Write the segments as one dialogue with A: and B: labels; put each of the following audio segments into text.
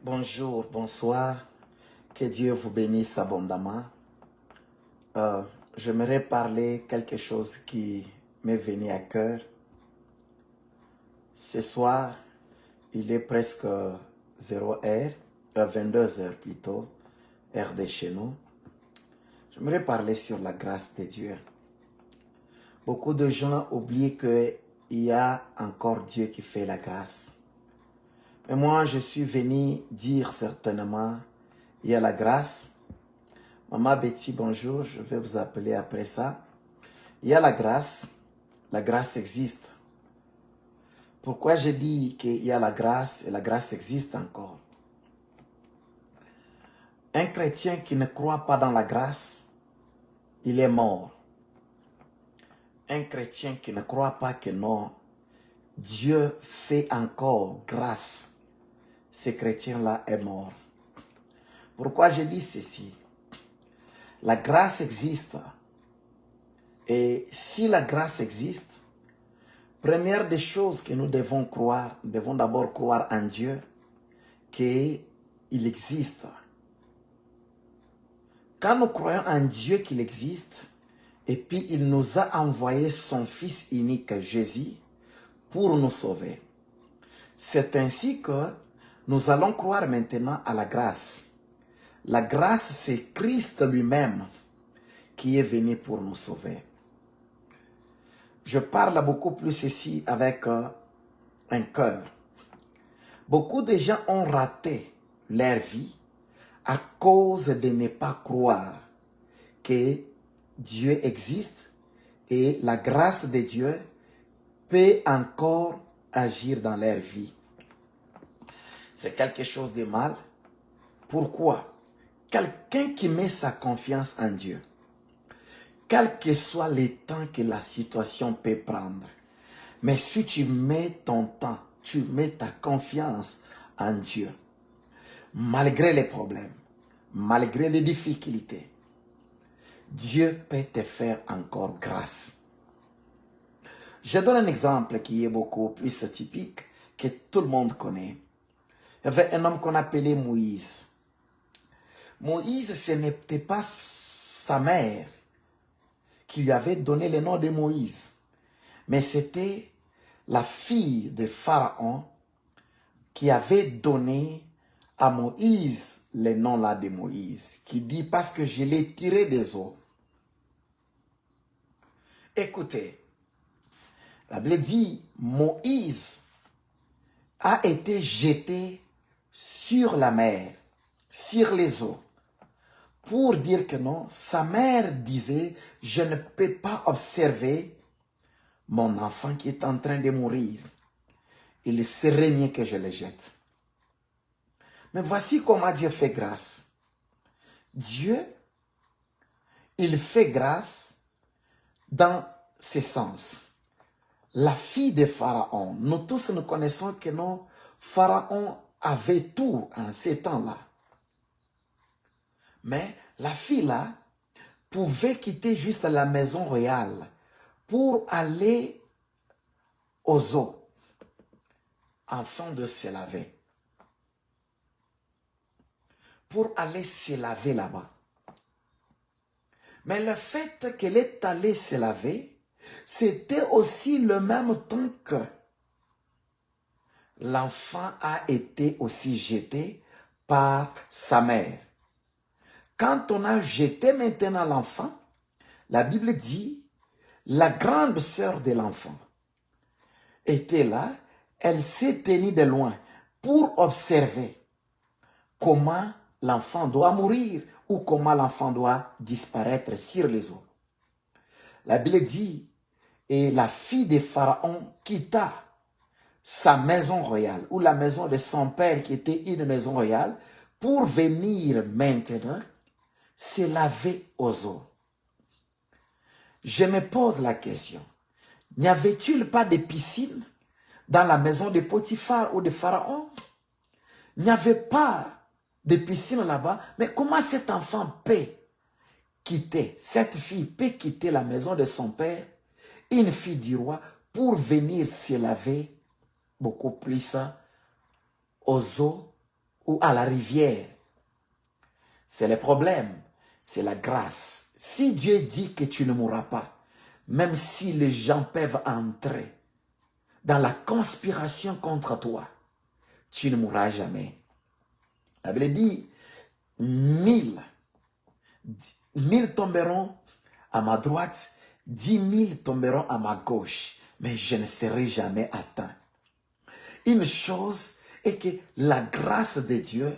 A: Bonjour, bonsoir. Que Dieu vous bénisse abondamment. J'aimerais parler quelque chose qui m'est venu à cœur. Ce soir, il est presque 0h, 22h plutôt, heure de chez nous. J'aimerais parler sur la grâce de Dieu. Beaucoup de gens oublient qu'il y a encore Dieu qui fait la grâce. Mais moi, je suis venu dire certainement, il y a la grâce. Maman Betty, bonjour, je vais vous appeler après ça. Il y a la grâce existe. Pourquoi je dis qu'il y a la grâce et la grâce existe encore? Un chrétien qui ne croit pas dans la grâce, il est mort. Un chrétien qui ne croit pas que non, Dieu fait encore grâce, ce chrétien-là est mort. Pourquoi je dis ceci? La grâce existe. Et si la grâce existe, première des choses que nous devons croire, nous devons d'abord croire en Dieu, qu'il existe. Quand nous croyons en Dieu qu'il existe, et puis il nous a envoyé son Fils unique Jésus pour nous sauver. C'est ainsi que nous allons croire maintenant à la grâce. La grâce, c'est Christ lui-même qui est venu pour nous sauver. Je parle beaucoup plus ici avec un cœur. Beaucoup de gens ont raté leur vie à cause de ne pas croire que Dieu existe et la grâce de Dieu peut encore agir dans leur vie. C'est quelque chose de mal. Pourquoi? Quelqu'un qui met sa confiance en Dieu, quel que soit le temps que la situation peut prendre, mais si tu mets ton temps, tu mets ta confiance en Dieu, malgré les problèmes, malgré les difficultés, Dieu peut te faire encore grâce. Je donne un exemple qui est beaucoup plus typique, que tout le monde connaît. Il y avait un homme qu'on appelait Moïse. Moïse, ce n'était pas sa mère qui lui avait donné le nom de Moïse, mais c'était la fille de Pharaon qui avait donné à Moïse le nom là de Moïse, qui dit parce que je l'ai tiré des eaux. Écoutez, la Bible dit Moïse a été jeté sur la mer, sur les eaux, pour dire que non, sa mère disait, je ne peux pas observer mon enfant qui est en train de mourir. Il serait mieux que je le jette. Mais voici comment Dieu fait grâce. Dieu, il fait grâce dans ce sens. La fille de Pharaon, nous tous nous connaissons que non, Pharaon avait tout en ces temps-là. Mais la fille là pouvait quitter juste la maison royale pour aller aux eaux afin de se laver. Pour aller se laver là-bas. Mais le fait qu'elle est allée se laver, c'était aussi le même temps que l'enfant a été aussi jeté par sa mère. Quand on a jeté maintenant l'enfant, la Bible dit, la grande sœur de l'enfant était là, elle s'est tenue de loin pour observer comment l'enfant doit mourir ou comment l'enfant doit disparaître sur les eaux. La Bible dit, et la fille de Pharaon quitta sa maison royale ou la maison de son père qui était une maison royale pour venir maintenant se laver aux eaux. Je me pose la question, n'y avait-il pas de piscine dans la maison de Potiphar ou de Pharaon? Il n'y avait pas de piscine là-bas, mais comment cet enfant peut quitter, cette fille peut quitter la maison de son père, une fille du roi, pour venir se laver beaucoup plus aux eaux ou à la rivière. C'est le problème, c'est la grâce. Si Dieu dit que tu ne mourras pas, même si les gens peuvent entrer dans la conspiration contre toi, tu ne mourras jamais. La Bible dit, 1000 tomberont à ma droite, 10 000 tomberont à ma gauche, mais je ne serai jamais atteint. Une chose est que la grâce de Dieu,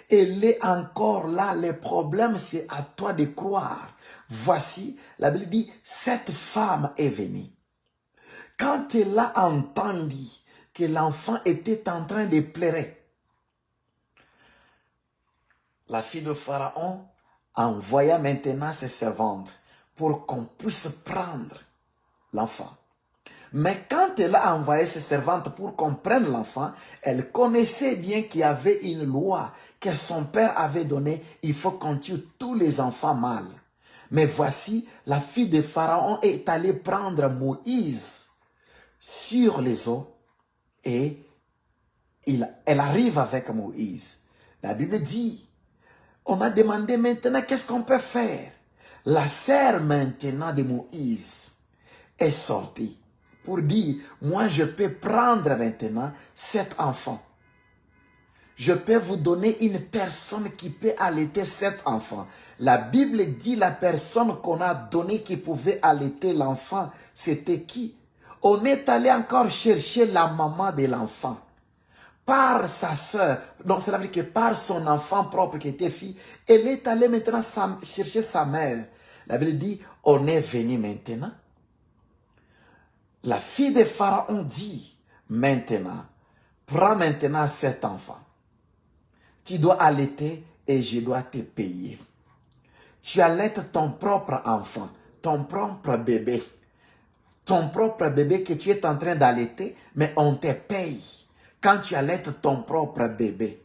A: elle est encore là. Le problème, c'est à toi de croire. Voici, la Bible dit, cette femme est venue. Quand elle a entendu que l'enfant était en train de pleurer, la fille de Pharaon envoya maintenant ses servantes pour qu'on puisse prendre l'enfant. Mais quand elle a envoyé ses servantes pour qu'on prenne l'enfant, elle connaissait bien qu'il y avait une loi que son père avait donnée. Il faut qu'on tue tous les enfants mâles. Mais voici, la fille de Pharaon est allée prendre Moïse sur les eaux et elle arrive avec Moïse. La Bible dit, on a demandé maintenant qu'est-ce qu'on peut faire. La sœur maintenant de Moïse est sortie pour dire, moi je peux prendre maintenant cet enfant. Je peux vous donner une personne qui peut allaiter cet enfant. La Bible dit la personne qu'on a donnée qui pouvait allaiter l'enfant, c'était qui? On est allé encore chercher la maman de l'enfant. Par sa sœur, donc cela veut dire que par son enfant propre qui était fille, elle est allée maintenant chercher sa mère. La Bible dit, on est venu maintenant. La fille de Pharaon dit, maintenant, prends maintenant cet enfant. Tu dois allaiter et je dois te payer. Tu allaites ton propre enfant, ton propre bébé. Ton propre bébé que tu es en train d'allaiter, mais on te paye quand tu allaites ton propre bébé.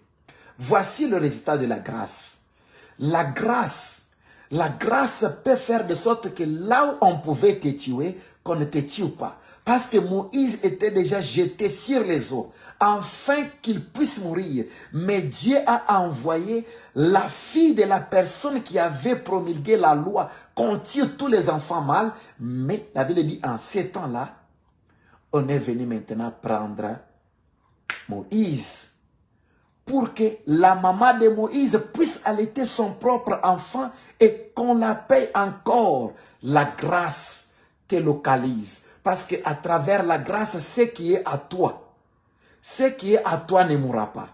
A: Voici le résultat de la grâce. La grâce peut faire de sorte que là où on pouvait te tuer, qu'on ne te tue pas. Parce que Moïse était déjà jeté sur les eaux, afin qu'il puisse mourir. Mais Dieu a envoyé la fille de la personne qui avait promulgué la loi qu'on tire tous les enfants mâles. Mais la Bible dit, en ces temps-là, on est venu maintenant prendre Moïse pour que la maman de Moïse puisse allaiter son propre enfant et qu'on la paye encore. La grâce te localise. Parce qu'à travers la grâce, ce qui est à toi, ce qui est à toi ne mourra pas.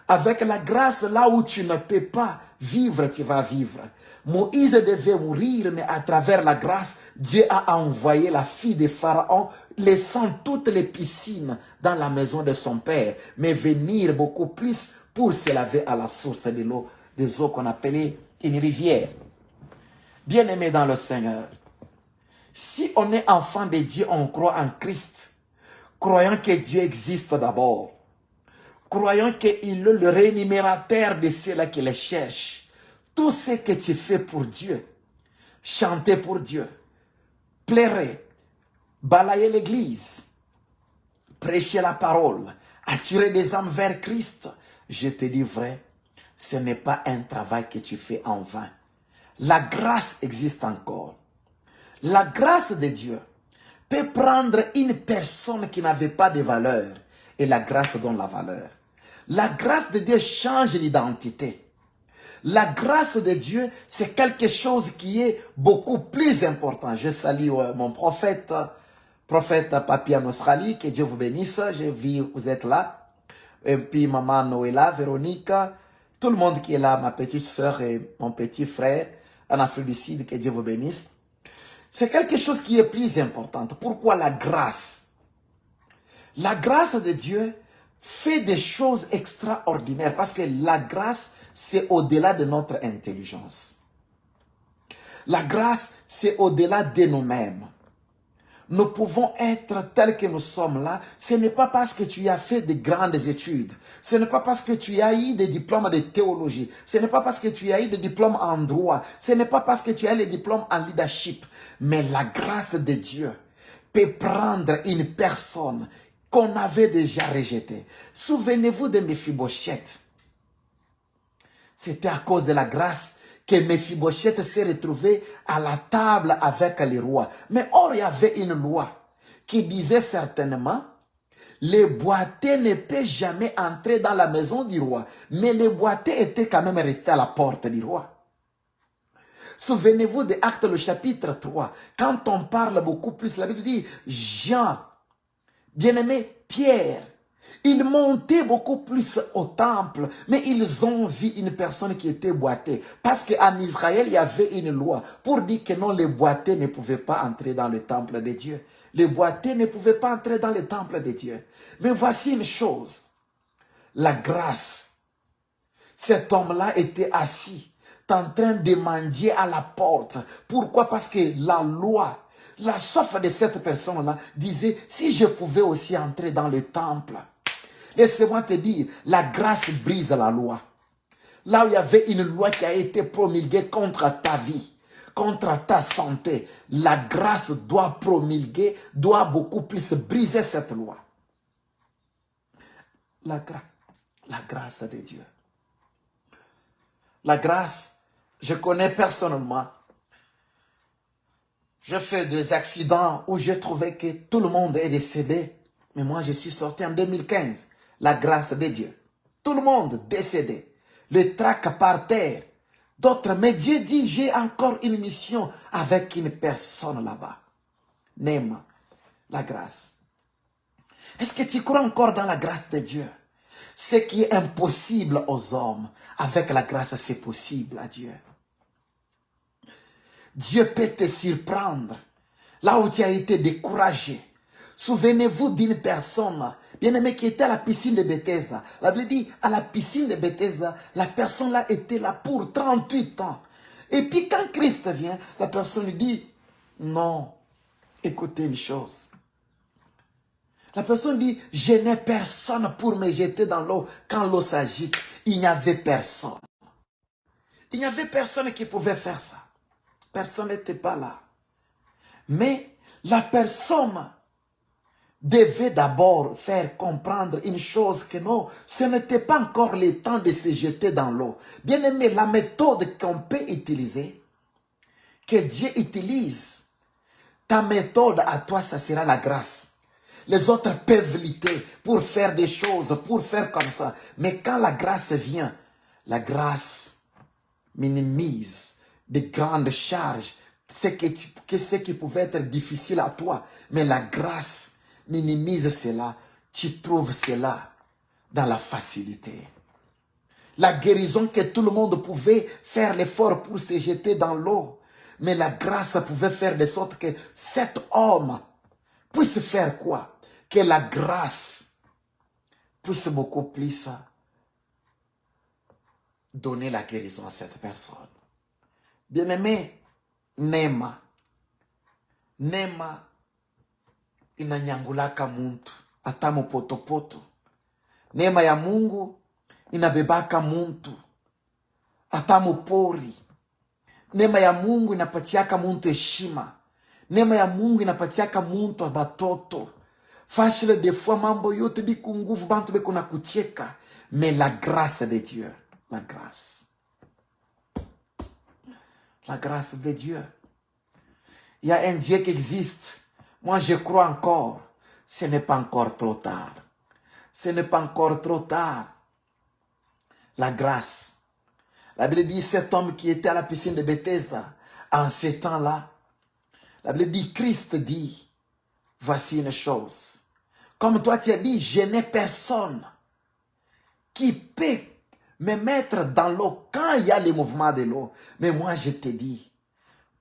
A: Avec la grâce, là où tu ne peux pas vivre, tu vas vivre. Moïse devait mourir, mais à travers la grâce, Dieu a envoyé la fille de Pharaon, laissant toutes les piscines dans la maison de son père, mais venir beaucoup plus pour se laver à la source de l'eau, des eaux qu'on appelait une rivière. Bien-aimés dans le Seigneur, si on est enfant de Dieu, on croit en Christ, croyant que Dieu existe d'abord, croyant qu'il est le rémunérateur de ceux-là qui les cherchent. Tout ce que tu fais pour Dieu, chanter pour Dieu, plairer, balayer l'église, prêcher la parole, attirer des âmes vers Christ, je te dis vrai, ce n'est pas un travail que tu fais en vain. La grâce existe encore. La grâce de Dieu peut prendre une personne qui n'avait pas de valeur et la grâce donne la valeur. La grâce de Dieu change l'identité. La grâce de Dieu, c'est quelque chose qui est beaucoup plus important. Je salue mon prophète Papi en Australie, que Dieu vous bénisse. J'ai vu, vous êtes là. Et puis maman Noëlla, Véronique, tout le monde qui est là, ma petite soeur et mon petit frère en Afrique du Sud, que Dieu vous bénisse. C'est quelque chose qui est plus important. Pourquoi la grâce? La grâce de Dieu fait des choses extraordinaires parce que la grâce, c'est au-delà de notre intelligence. La grâce, c'est au-delà de nous-mêmes. Nous pouvons être tels que nous sommes là. Ce n'est pas parce que tu as fait de grandes études. Ce n'est pas parce que tu as eu des diplômes de théologie. Ce n'est pas parce que tu as eu des diplômes en droit. Ce n'est pas parce que tu as les diplômes en leadership. Mais la grâce de Dieu peut prendre une personne qu'on avait déjà rejetée. Souvenez-vous de Méphibosheth. C'était à cause de la grâce que Mephibosheth s'est retrouvé à la table avec les rois. Mais or, il y avait une loi qui disait certainement, les boiteux ne peuvent jamais entrer dans la maison du roi. Mais les boiteux étaient quand même restés à la porte du roi. Souvenez-vous de Actes le chapitre 3. Quand on parle beaucoup plus, la Bible dit, Jean, bien-aimé, Pierre, ils montaient beaucoup plus au temple, mais ils ont vu une personne qui était boitée. Parce qu'en Israël, il y avait une loi pour dire que non, les boiteux ne pouvaient pas entrer dans le temple de Dieu. Les boiteux ne pouvaient pas entrer dans le temple de Dieu. Mais voici une chose, la grâce. Cet homme-là était assis, en train de mendier à la porte. Pourquoi? Parce que la loi, la soif de cette personne-là disait, si je pouvais aussi entrer dans le temple. Laissez-moi te dire, la grâce brise la loi. Là où il y avait une loi qui a été promulguée contre ta vie, contre ta santé, la grâce doit promulguer, doit beaucoup plus briser cette loi. La grâce de Dieu. La grâce, je connais personnellement. Je fais des accidents où j'ai trouvé que tout le monde est décédé. Mais moi, je suis sorti en 2015. La grâce de Dieu. Tout le monde décédé. Le trac par terre. D'autres, mais Dieu dit, j'ai encore une mission avec une personne là-bas. Néma, la grâce. Est-ce que tu crois encore dans la grâce de Dieu? Ce qui est impossible aux hommes, avec la grâce, c'est possible à Dieu. Dieu peut te surprendre là où tu as été découragé. Souvenez-vous d'une personne, bien-aimée, qui était à la piscine de Bethesda. La Bible dit, à la piscine de Bethesda, la personne là était là pour 38 ans. Et puis quand Christ vient, la personne lui dit, non, écoutez une chose. La personne dit, je n'ai personne pour me jeter dans l'eau. Quand l'eau s'agite, il n'y avait personne. Il n'y avait personne qui pouvait faire ça. Personne n'était pas là. Mais la personne devait d'abord faire comprendre une chose que non, ce n'était pas encore le temps de se jeter dans l'eau. Bien aimé, la méthode qu'on peut utiliser, que Dieu utilise, ta méthode à toi, ça sera la grâce. Les autres peuvent lutter pour faire des choses, pour faire comme ça. Mais quand la grâce vient, la grâce minimise de grandes charges, ce qui pouvait être difficile à toi. Mais la grâce minimise cela. Tu trouves cela dans la facilité. La guérison que tout le monde pouvait faire l'effort pour se jeter dans l'eau. Mais la grâce pouvait faire de sorte que cet homme puisse faire quoi? Que la grâce puisse beaucoup plus donner la guérison à cette personne. Bien-aimé, Neema inanyangulaka muntu hata mupotopoto. Neema ya Mungu inabebaka muntu hata mupori. Neema ya Mungu inapatiaka muntu heshima. Neema ya Mungu inapatiaka muntu batoto. Fashile des fois mambo yote biku nguvu bantu beko na kucheka. Mais la grâce de Dieu. La grâce. La grâce de Dieu. Il y a un Dieu qui existe. Moi je crois encore. Ce n'est pas encore trop tard. Ce n'est pas encore trop tard. La grâce. La Bible dit cet homme qui était à la piscine de Bethesda. En ces temps-là. La Bible dit Christ dit. Voici une chose. Comme toi tu as dit, je n'ai personne qui peut me mettre dans l'eau quand il y a le mouvement de l'eau. Mais moi je te dis,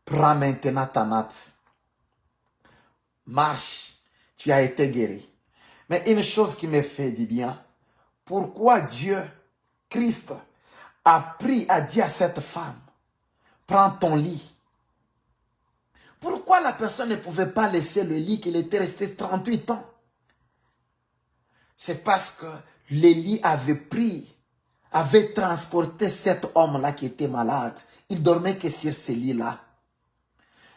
A: prends maintenant ta natte. Marche, tu as été guéri. Mais une chose qui me fait du bien, pourquoi Dieu, Christ, a dit à cette femme, prends ton lit. Pourquoi la personne ne pouvait pas laisser le lit qu'il était resté 38 ans? C'est parce que le lit avait transporté cet homme-là qui était malade. Il dormait que sur ce lit-là.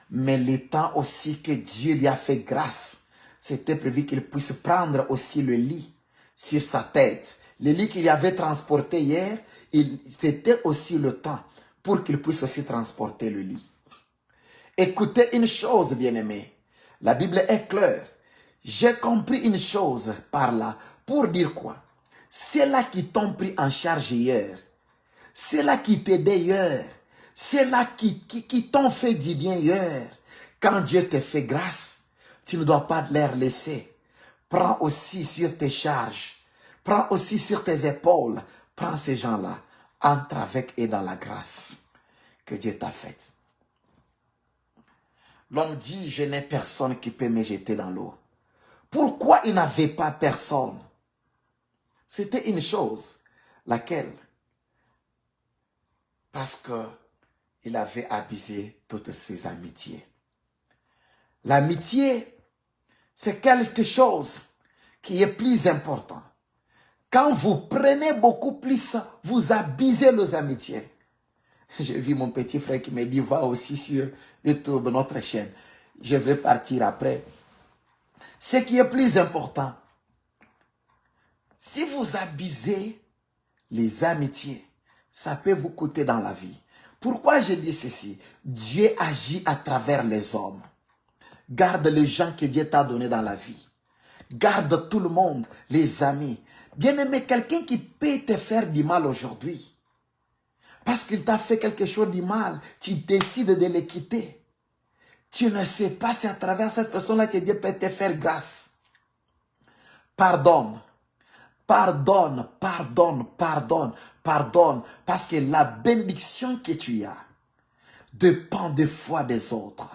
A: Mais le temps aussi que Dieu lui a fait grâce, c'était prévu qu'il puisse prendre aussi le lit sur sa tête. Le lit qu'il avait transporté hier, c'était aussi le temps pour qu'il puisse aussi transporter le lit. Écoutez une chose, bien-aimés. La Bible est claire. J'ai compris une chose par là. Pour dire quoi? C'est là qui t'ont pris en charge hier. C'est là qui t'aidaient hier. C'est là qui t'ont fait du bien hier. Quand Dieu te fait grâce, tu ne dois pas les laisser. Prends aussi sur tes charges. Prends aussi sur tes épaules. Prends ces gens-là. Entre avec eux dans la grâce que Dieu t'a faite. L'homme dit, je n'ai personne qui peut me jeter dans l'eau. Pourquoi il n'avait pas personne? C'était une chose. Laquelle? Parce qu'il avait abusé toutes ses amitiés. L'amitié, c'est quelque chose qui est plus important. Quand vous prenez beaucoup plus, vous abusez les amitiés. J'ai vu mon petit frère qui me dit, va aussi sur YouTube, notre chaîne. Je vais partir après. Ce qui est plus important, si vous abusez les amitiés, ça peut vous coûter dans la vie. Pourquoi je dis ceci? Dieu agit à travers les hommes. Garde les gens que Dieu t'a donnés dans la vie. Garde tout le monde, les amis. Bien-aimé, quelqu'un qui peut te faire du mal aujourd'hui, parce qu'il t'a fait quelque chose de mal, tu décides de le quitter. Tu ne sais pas si à travers cette personne-là que Dieu peut te faire grâce. Pardonne. Pardonne, pardonne, pardonne, pardonne. Parce que la bénédiction que tu as dépend des foi des autres.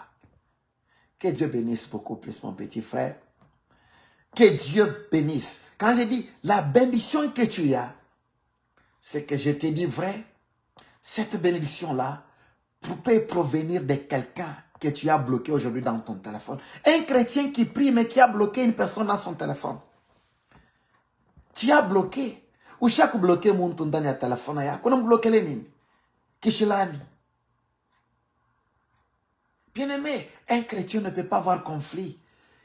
A: Que Dieu bénisse beaucoup plus mon petit frère. Que Dieu bénisse. Quand je dis la bénédiction que tu as, c'est que je te dis vrai, cette bénédiction-là peut provenir de quelqu'un que tu as bloqué aujourd'hui dans ton téléphone. Un chrétien qui prie mais qui a bloqué une personne dans son téléphone. Tu as bloqué. Ou chaque bloqué mon dans le téléphone. Qu'on a bloqué les nini. Kishilani. Bien aimé, un chrétien ne peut pas avoir conflit.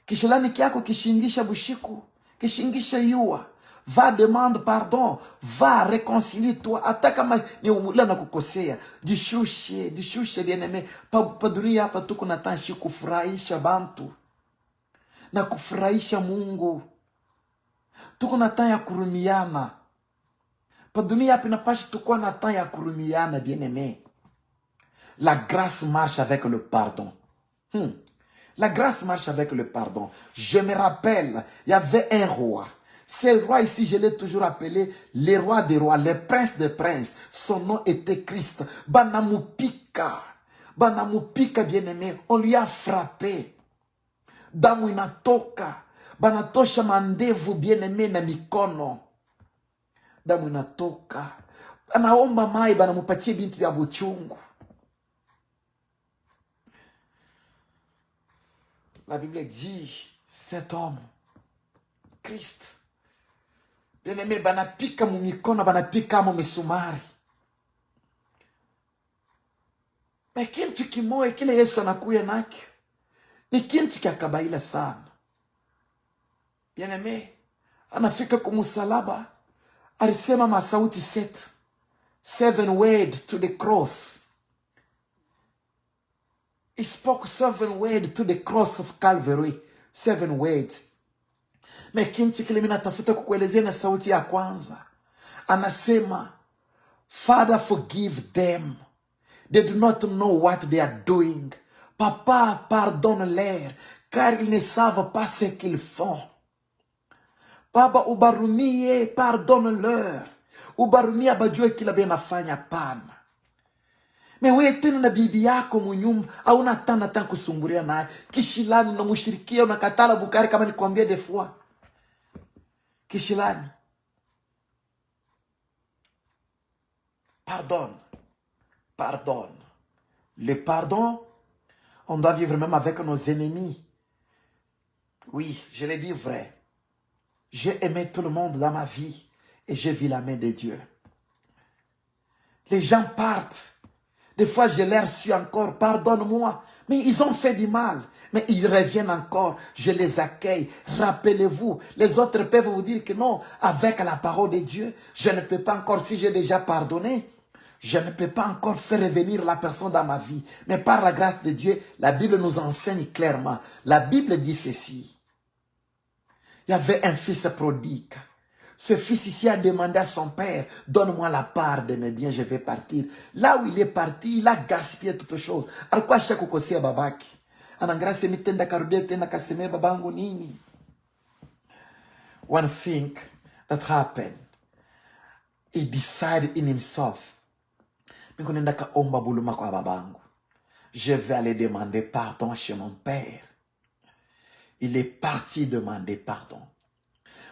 A: Kishilani kiako kishingisha bushiku. Kishingisha yua. Va demande pardon. Va réconcilie-toi. Hata kama ni umula na kukosea. Jishushe bien aimé. Pa dunia hapa tuko na tanshi kufurahisha bantu. Na kufurahisha Mungu. Tuko na temps ya kurumiana. Pa dunia hapa inapashi tuko na temps ya kurumiana bien aimé. La grâce marche avec le pardon. La grâce marche avec le pardon. Je me rappelle, il y avait un roi. Ce roi ici, je l'ai toujours appelé le roi des rois, le prince des princes. Son nom était Christ. Banamupika. Banamupika, bien-aimé. On lui a frappé. Damu inatoka. Banatosha mandevu, bien-aimé, na mikono. Damu inatoka. Anaomba mai, banamupatie binti ya buchungu. La Bible dit, cet homme, Christ, bien-aimé, banapika mu mikono, banapika mu misumari. Mais kintu kimoja kile Yesu anakuya nakyo, ni kintu kia kabaila sana. Bien-aimé, anafika kumusalaba, alisema masauti 7 words to the cross. He spoke 7 words to the cross of Calvary. 7 words. Mais kintu kile mimi natafuta kukuelezea na sauti ya kwanza. Anasema, Father, forgive them. They do not know what they are doing. Papa, pardonne-leur, car ils ne savent pas ce qu'ils font. Baba, ubarumie, pardonne-leur. Ubarumie abajue kila benafanya pana. Mewe tena na bibi yako munyumba, au natana tana kusumburia naye. Kishilani unamushirikia, unakatala bukari kama nikwambia des fois. Kishilani. Pardonne. Pardonne. Le pardon, on doit vivre même avec nos ennemis. Oui, je l'ai dit vrai. J'ai aimé tout le monde dans ma vie et j'ai vu la main de Dieu. Les gens partent. Des fois, je leur suis encore, pardonne-moi. Mais ils ont fait du mal. Mais ils reviennent encore, je les accueille. Rappelez-vous, les autres peuvent vous dire que non, avec la parole de Dieu, je ne peux pas encore, si j'ai déjà pardonné, je ne peux pas encore faire revenir la personne dans ma vie. Mais par la grâce de Dieu, la Bible nous enseigne clairement. La Bible dit ceci. Il y avait un fils prodigue. Ce fils ici a demandé à son père, donne-moi la part de mes biens, je vais partir. Là où il est parti, il a gaspillé toutes choses. Alors quoi, chaque kosia babaki? Anangrase mitenda karudia tena kaseme babangu nini? One thing that happened, he decided in himself, je vais aller demander pardon chez mon père. Il est parti demander pardon.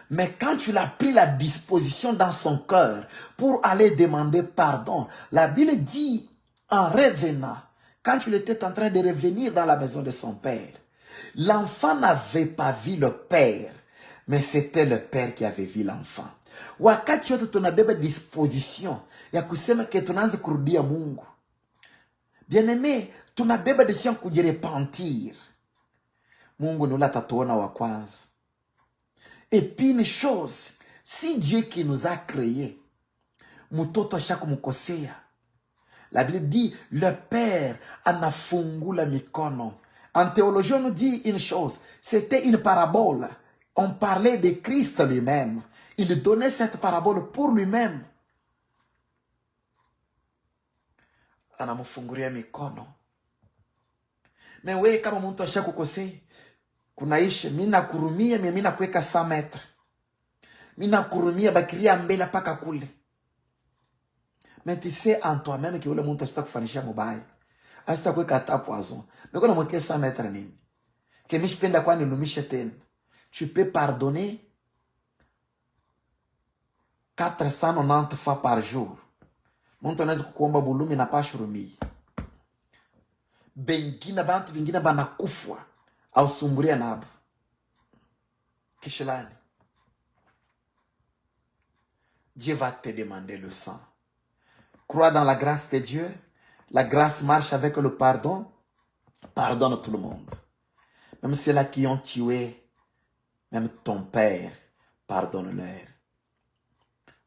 A: Mais quand il a pris la disposition dans son cœur pour aller demander pardon, la Bible dit, en revenant, quand il était en train de revenir dans la maison de son père, l'enfant n'avait pas vu le père, mais c'était le père qui avait vu l'enfant. Wakati yote tunabeba disposition ya kusema ke tunaanza kurudia Mungu. Bien-aimé, tunabeba decision kujirepentir. Mungu nula tatuona wa kwanza. Et puis une chose, si Dieu qui nous a créés, mutoto shako mukosea. La Bible dit, le Père anafungula mikono. En théologie, on nous dit une chose, c'était une parabole. On parlait de Christ lui-même. Il donnait cette parabole pour lui-même. Anamufungulia mikono. Mais we kama mtu ashakukosea, kunaisha mina kurumia, mina kuweka 100 metre. Mina kurumia bakiria mbele paka kule. Mais tu sais en toi-même que ule muntu asitakufanisha mubaya. Asitakuweka hata poison. Niko na mweke 100 metre nini? Que mishipenda kwa nilumishe tena. Tu peux pardonner 490 fois par jour. Muntu anaweza kukuomba bulumi na pashurumii. Bengine bantu bengine banakufwa au sumburia nabo. Kishilani. Dieu va te demander le sang. Crois dans la grâce de Dieu. La grâce marche avec le pardon. Pardonne tout le monde. Même ceux-là qui ont tué, même ton père, pardonne-leur.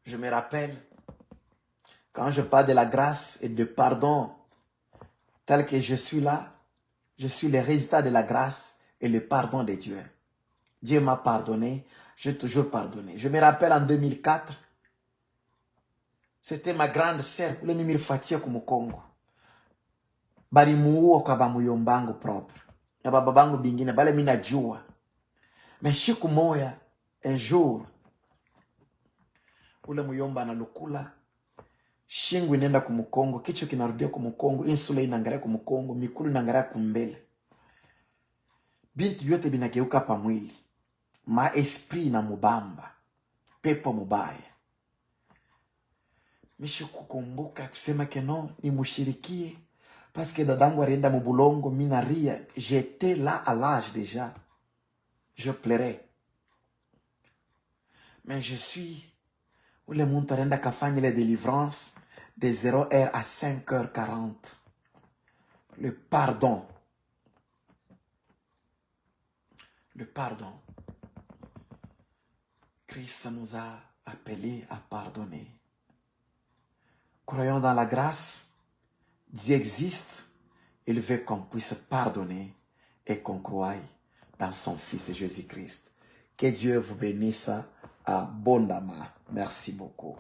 A: Je me rappelle, quand je parle de la grâce et de pardon, tel que je suis là, je suis le résultat de la grâce et le pardon de Dieu. Dieu m'a pardonné, j'ai toujours pardonné. Je me rappelle en 2004, c'était ma grande sœur, le mimir fatia comme Congo. Barimuo kwa bamuyombangu propre. Na babangu bingine, bale mina jua. Mais siku moya, un jour, ule muyomba na lukula, shingu inenda kumukongo, kichwa kinarudia kumukongo, insula inangalia kumukongo, mikulu inangalia kumbele. Bintu vyote binageuka pa mwili. Ma esprit na mubamba. Pepo mubaya. Mishu kukumbuka kusema ke non, ni mushirikie. Parce que dadangu arienda mubulongo, minaria. J'étais là à l'âge déjà. Je pleurais. Mais je suis où le monde arienda kafanya les délivrances de 0h à 5h40. Le pardon. Le pardon. Christ nous a appelés à pardonner. Croyons dans la grâce. Dieu existe. Il veut qu'on puisse pardonner et qu'on croie dans son Fils Jésus-Christ. Que Dieu vous bénisse abondamment. Merci beaucoup.